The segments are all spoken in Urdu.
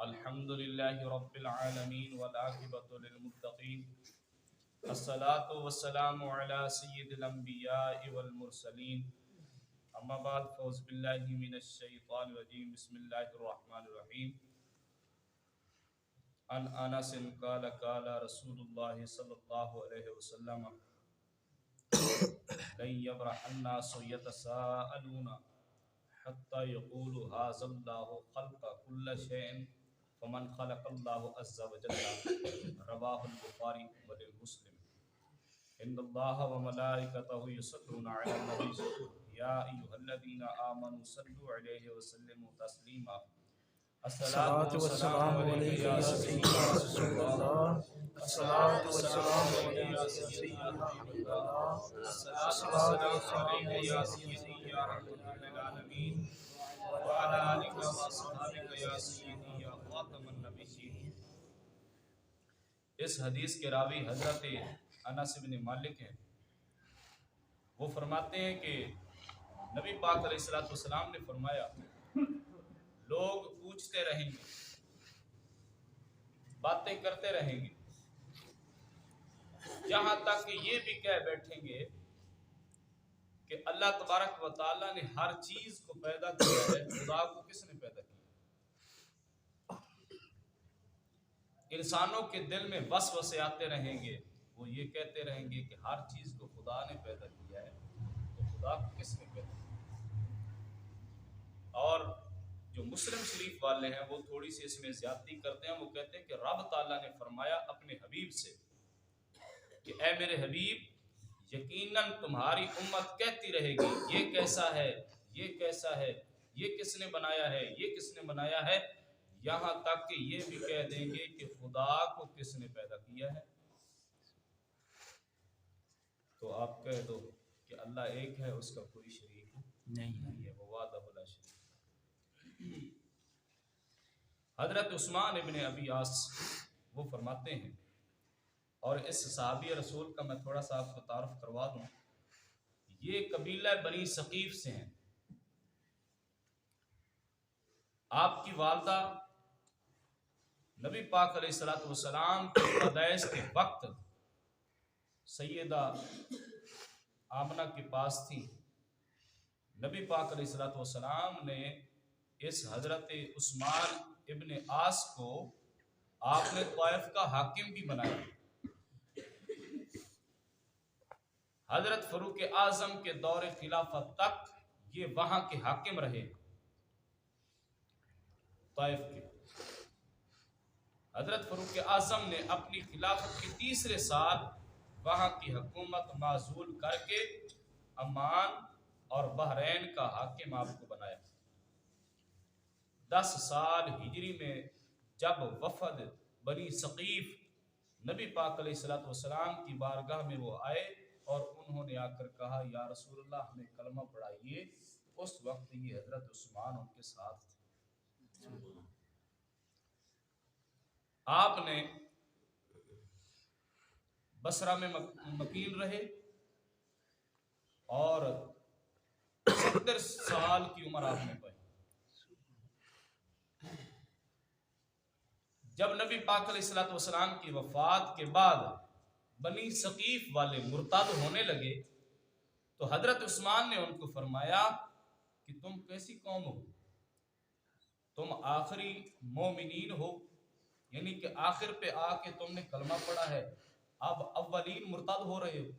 الحمد لله رب العالمين والعاقبة للمتقين الصلاة والسلام على سيد الأنبياء والمرسلين أما بعد فأعوذ بالله من الشيطان الرجيم بسم الله الرحمن الرحيم عن أنس قال قال رسول الله صلى الله عليه وسلم لن يبرح الناس يتساءلون حتى يقول هذا الله خلق كل شيء فمن خلق الله عز وجل رواه البخاري ومسلم ان الله وملائكته يصلون على النبي يا ايها الذين امنوا صلوا عليه وسلموا تسليما الصلاة والسلام عليك يا سيدنا رسول الله الصلاة والسلام عليك يا سيدنا حبيب الله الصلاة والسلام عليك يا سيدي يا رحمة للعالمين وعلى آلك وصحبك يا سيدي يا خاتم النبيين۔ اس حدیث کے راوی حضرت انس بن مالک ہیں۔ وہ فرماتے ہیں کہ نبی پاک علیہ الصلوۃ والسلام نے فرمایا لوگ پوچھتے رہیں گے، باتیں کرتے رہیں گے، یہاں تک کہ یہ بھی کہہ بیٹھیں گے کہ اللہ تبارک و تعالیٰ نے ہر چیز کو پیدا کیا ہے، خدا کو کس نے پیدا کیا؟ انسانوں کے دل میں وسوسے آتے رہیں گے، وہ یہ کہتے رہیں گے کہ ہر چیز کو خدا نے پیدا کیا ہے تو خدا کو کس نے پیدا کیا؟ اور جو مسلم شریف والے ہیں وہ تھوڑی سی اس میں زیادتی کرتے ہیں، وہ کہتے ہیں کہ رب تعالیٰ نے فرمایا اپنے حبیب سے کہ اے میرے حبیب یقیناً تمہاری امت کہتی رہے گی یہ کیسا ہے، یہ کیسا ہے، یہ کس نے بنایا ہے، یہ کس نے بنایا ہے، یہاں تک کہ یہ بھی کہہ دیں گے کہ خدا کو کس نے پیدا کیا ہے۔ تو آپ کہہ دو کہ اللہ ایک ہے، اس کا کوئی شریک نہیں ہے، وہ وحدہ لا شریک۔ حضرت عثمان ابن ابی عاص وہ فرماتے ہیں، اور اس صحابی رسول کا میں تھوڑا سا آپ کو تعارف کروا دوں، یہ قبیلہ بنی ثقیف سے ہیں۔ آپ کی والدہ نبی پاک علیہ الصلوۃ والسلام کی پیدائش کے وقت سیدہ آمنہ کے پاس تھی۔ نبی پاک علیہ الصلوۃ والسلام نے اس حضرت عثمان ابن عاص کو آپ نے طائف کا حاکم بھی بنایا۔ حضرت فاروق اعظم کے دور خلافت تک یہ وہاں کے حاکم رہے طائف کے۔ حضرت فاروق اعظم نے اپنی خلافت کے تیسرے سال وہاں کی حکومت معزول کر کے عمان اور بحرین کا حاکم آپ کو بنایا۔ 10 سال ہجری میں جب وفد بنی ثقیف نبی پاک علیہ الصلوۃ والسلام کی بارگاہ میں وہ آئے اور انہوں نے آ کر کہا یا رسول اللہ ہمیں کلمہ پڑھائیے، اس وقت یہ حضرت عثمان ان کے ساتھ تھے۔ آپ نے بصرہ میں مقیم رہے اور 70 سال کی عمر آپ نے پائی۔ جب نبی پاک علیہ الصلوۃ والسلام کی وفات کے بعد بنی ثقیف والے مرتد ہونے لگے تو حضرت عثمان نے ان کو فرمایا کہ تم کیسی قوم ہو، تم آخری مومنین ہو، یعنی کہ آخر پہ آ کے تم نے کلمہ پڑھا ہے، اب اولین مرتد ہو رہے ہو،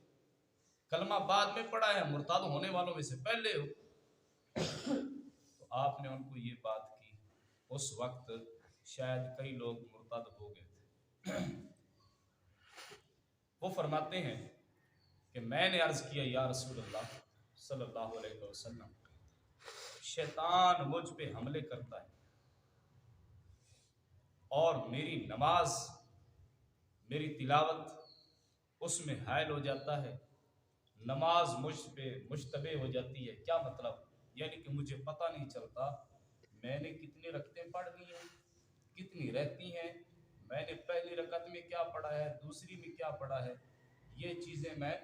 کلمہ بعد میں پڑھا ہے، مرتد ہونے والوں میں سے پہلے ہو۔ تو آپ نے ان کو یہ بات کی، اس وقت شاید کئی لوگ مرتد ہو گئے تھے۔ وہ فرماتے ہیں کہ میں نے عرض کیا یا رسول اللہ صلی اللہ علیہ وسلم شیطان مجھ پہ حملے کرتا ہے اور میری نماز، میری تلاوت اس میں حائل ہو جاتا ہے، نماز مجھ پہ مشتبہ ہو جاتی ہے۔ کیا مطلب؟ یعنی کہ مجھے پتہ نہیں چلتا میں نے کتنی رکعتیں پڑھ لی ہیں، کتنی رہتی ہیں، میں نے پہلی رکعت میں کیا پڑھا ہے، دوسری میں کیا پڑھا ہے، یہ چیزیں میں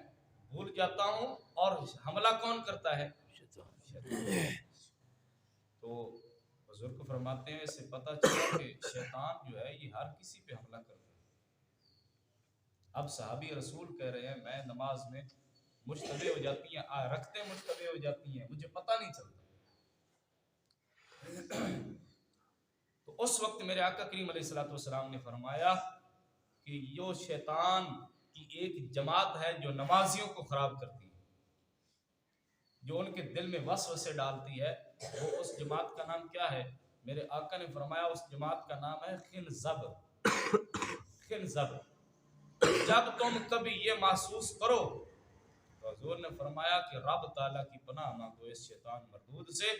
بھول جاتا ہوں۔ اور حملہ کون کرتا ہے؟ شیطان۔ تو بزرگ فرماتے ہیں اس سے پتہ چلا کہ شیطان اب صحابی رسول کہہ رہے ہیں میں نماز میں مشتبہ ہو جاتی ہیں، رکھتے مشتبہ ہو جاتی ہیں، مجھے پتہ نہیں چلتا۔ تو اس وقت میرے آقا کریم علیہ الصلوۃ والسلام نے فرمایا کہ یہ شیطان کی ایک جماعت ہے جو نمازیوں کو خراب کرتی ہے، جو ان کے دل میں وسوسے ڈالتی ہے۔ وہ اس جماعت کا نام کیا ہے؟ میرے آقا نے فرمایا اس جماعت کا نام ہے خنزب۔ خنزب۔ جب تم کبھی یہ محسوس کرو تو حضور نے فرمایا کہ رب تعالیٰ کی پناہ مانگو اس شیطان مردود سے،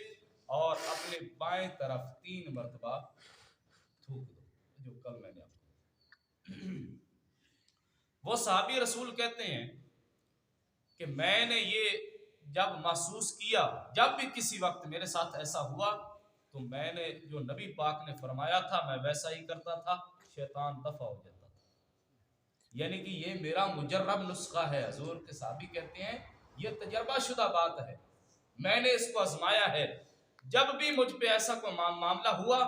اور اپنے بائیں طرف 3 مرتبہ تھوک دو، جو کل میں نے آپ کو۔ وہ صحابی رسول کہتے ہیں کہ میں نے یہ جب محسوس کیا، جب بھی کسی وقت میرے ساتھ ایسا ہوا تو میں نے جو نبی پاک نے فرمایا تھا میں ویسا ہی کرتا تھا، شیطان دفع ہو جاتا تھا۔ یعنی کہ یہ میرا مجرب نسخہ ہے۔ حضور کے صحابی کہتے ہیں یہ تجربہ شدہ بات ہے، میں نے اس کو آزمایا ہے۔ جب بھی مجھ پہ ایسا کوئی معاملہ ہوا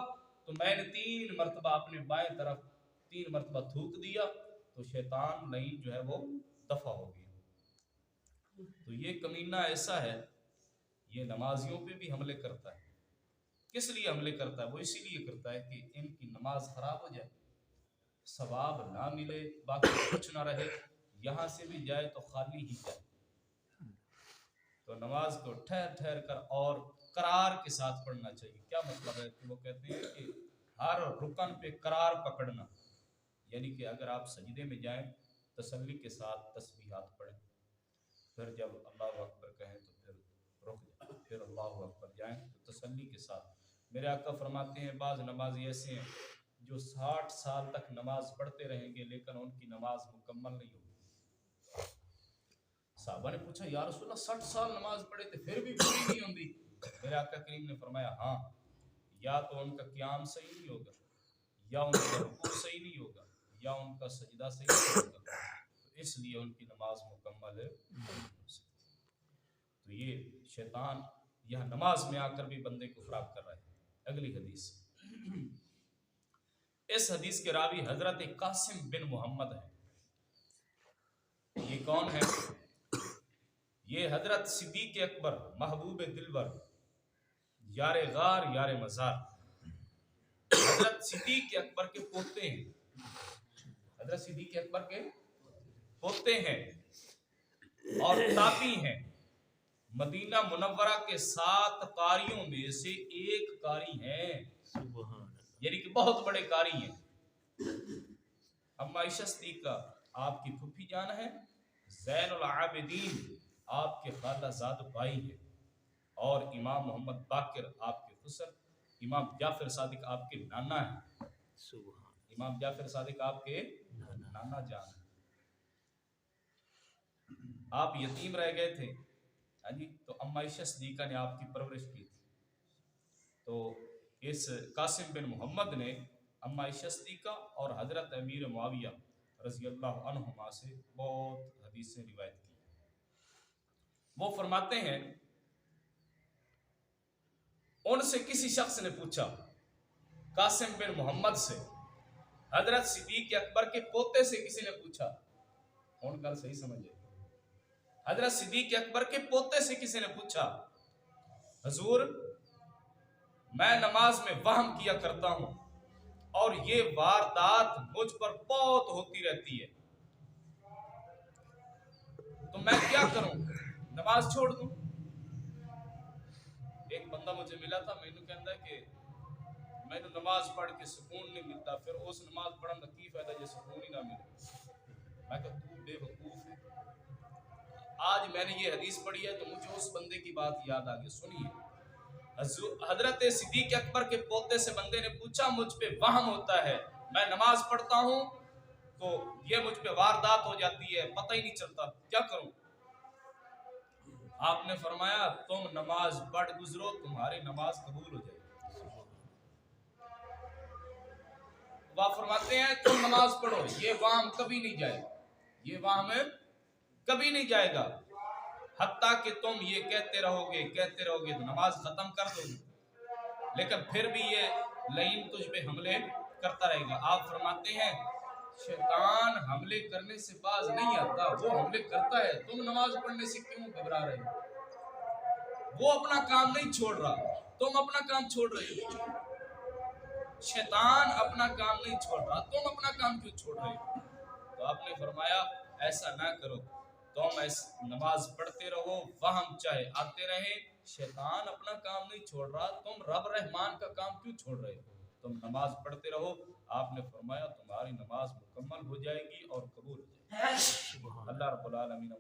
تو میں نے 3 مرتبہ اپنے بائیں طرف 3 مرتبہ تھوک دیا تو شیطان نہیں جو ہے وہ دفع ہو گیا۔ تو یہ کمینہ ایسا ہے، یہ نمازیوں پہ بھی حملے کرتا ہے۔ کس لیے حملے کرتا ہے؟ وہ اسی لیے کرتا ہے کہ ان کی نماز خراب ہو جائے، ثواب نہ ملے، باقی کچھ نہ رہے، یہاں سے بھی جائے تو خالی ہی جائے۔ تو نماز کو ٹھہر ٹھہر کر اور قرار کے ساتھ پڑھنا چاہیے۔ کیا مطلب ہے کہ وہ کہتے ہیں کہ ہر رکن پہ قرار پکڑنا، یعنی کہ اگر آپ سجدے میں جائیں تسلی کے ساتھ تسبیحات پڑھیں، پھر جب اللہ اکبر کہیں تو پھر رک جائیں، پھر اللہ اکبر جائیں تو تسلی کے ساتھ۔ میرے آقا فرماتے ہیں بعض نمازی ایسے ہیں جو 60 سال تک نماز پڑھتے رہیں گے لیکن ان کی نماز مکمل نہیں ہوگی۔ صحابہ نے پوچھا یا رسول اللہ 60 سال نماز پڑھے تھے پھر بھی پوری نہیں ہوتی؟ میرے آقا کریم نے فرمایا ہاں، یا تو ان کا قیام صحیح نہیں ہوگا، یا ان کا رکوع صحیح نہیں ہوگا، یا ان کا سجدہ صحیح نہیں ہوگا، تو اس لیے ان کی نماز مکمل نہیں ہو سکتی۔ تو یہ شیطان یہاں نماز میں آ کر بھی بندے کو خراب کر رہا ہے۔ اگلی حدیث، اس حدیث کے راوی حضرت قاسم بن محمد ہیں۔ یہ کون ہے؟ یہ حضرت صدیق اکبر محبوب دلبر، یار غار یار مزار، حضرت صدیق اکبر کے پوتے ہیں۔ حضرت صدیق اکبر کے پوتے ہیں اور تابعی ہیں۔ مدینہ منورہ کے 7 قاریوں میں سے ایک قاری ہیں، یعنی کہ بہت بڑے قاری ہیں۔ اما عائشہ صدیقہ آپ کی پھوپھی جان ہے، زین العابدین آپ کے خالہ زاد بھائی ہیں، اور امام محمد باقر آپ کے خسر، امام جعفر صادق آپ کے نانا ہیں۔ امام جعفر صادق آپ کے نانا جان ہیں۔ آپ یتیم رہ گئے تھے، ہاں جی، تو اما عائشہ صدیقہ نے آپ کی پرورش کی تھی۔ تو اس قاسم بن محمد نے اما عائشہ صدیقہ اور حضرت امیر معاویہ رضی اللہ عنہما سے بہت حدیثیں روایت کی۔ وہ فرماتے ہیں ان سے کسی شخص نے پوچھا، قاسم بن محمد سے، حضرت صدیق اکبر کے پوتے سے کسی نے پوچھا، کون گل صحیح سمجھے، حضرت صدیق اکبر کے پوتے سے کسی نے پوچھا حضور میں نماز میں وہم کیا کرتا ہوں اور یہ واردات مجھ پر بہت ہوتی رہتی ہے، تو میں کیا کروں، نماز چھوڑ دوں؟ ایک بندہ مجھے ملا تھا، میں نے کہتا ہے کہ میں نے نماز پڑھ کے سکون نہیں ملتا، پھر اس نماز پڑھن کا کی فائدہ جو سکون ہی نہ ملے۔ میں کہا تو بے وقوف ہے۔ آج میں نے یہ حدیث پڑھی ہے تو مجھے اس بندے کی بات یاد آ گئی۔ سنیے، حضرت صدیق اکبر کے پوتے سے بندے نے پوچھا مجھ پہ وہم ہوتا ہے، میں نماز پڑھتا ہوں تو یہ مجھ پہ واردات ہو جاتی ہے، پتہ ہی نہیں چلتا، کیا کروں؟ آپ نے فرمایا تم نماز پڑھ گزرو، تمہاری نماز قبول ہو جائے گی۔ وہ فرماتے ہیں تم نماز پڑھو، یہ وہم کبھی نہیں جائے گا، یہ وہم کبھی نہیں جائے گا، حتیٰ کہ تم یہ کہتے رہو گے تو نماز ختم کر دو گے، لیکن پھر بھی یہ لعین تجھ پہ حملے کرتا رہے گا۔ آپ فرماتے ہیں شیطان حملے کرنے سے باز نہیں آتا، وہ حملے کرتا ہے. تم نماز پڑھنے سے کیوں گھبرا رہے ہو؟ وہ اپنا کام نہیں چھوڑ رہا، تم اپنا کام چھوڑ رہے ہو. شیطان اپنا کام نہیں چھوڑ رہا، تم اپنا کام کیوں چھوڑ رہے ہو؟ تو آپ نے فرمایا ایسا نہ کرو، تم نماز پڑھتے رہو، وہم چاہے آتے رہے، شیطان اپنا کام نہیں چھوڑ رہا، تم رب رحمان کا کام کیوں چھوڑ رہے ہو؟ تم نماز پڑھتے رہو. آپ نے فرمایا تمہاری نماز مکمل ہو جائے گی اور قبول ہو جائے گی. اللہ رب العالمین